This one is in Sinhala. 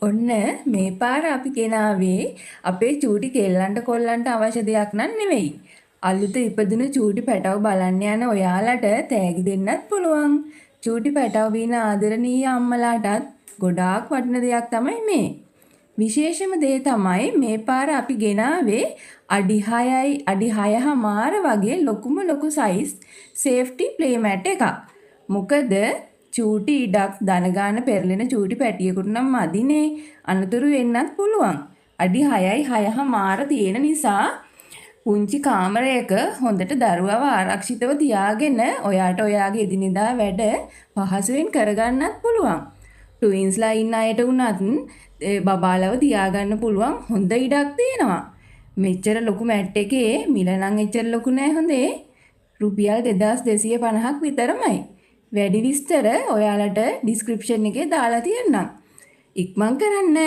ඔන්න මේ පාර අපි ගෙනාවේ අපේ චූටි කෙල්ලන්ට කොල්ලන්ට අවශ්‍ය දෙයක් නන් නෙවෙයි. අලුත ඉපදුණු චූටි පැටව බලන්න යන ඔයාලට තෑගි දෙන්නත් පුළුවන්. චූටි පැටව වින ආදරණීය අම්මලාටත් ගොඩාක් වටින දෙයක් තමයි මේ. විශේෂම දේ තමයි මේ පාර අපි ගෙනාවේ අඩි 6යි අඩි 6.5 වගේ ලොකුම ලොකු සයිස් සේෆ්ටි ප්ලේ මැට් එකක්. මොකද චූටි ඉඩක් දනගාන පෙරලෙන චූටි පැටියෙකුට නම් මදිනේ අනතුරු වෙන්නත් පුළුවන්. අඩි 6යි 6.5 තියෙන නිසා පුංචි කාමරයක හොඳට දරුවව ආරක්ෂිතව තියාගෙන ඔයාට ඔයාගේ එදිනෙදා වැඩ පහසුවෙන් කරගන්නත් පුළුවන්. ට්වින්ස්ලා ඉන්න අයට වුණත් බබාලව තියාගන්න පුළුවන් හොඳ ඉඩක් තියෙනවා. මෙච්චර ලොකු මැට් එකේ මිල නම් එච්චර ලොකු නෑ හොඳේ. රුපියල් 2250ක් විතරමයි. වැඩි විස්තර ඔයාලට ඩිස්ක්‍රිප්ෂන් එකේ දාලා තියෙන්නම්. ඉක්මන් කරන්න.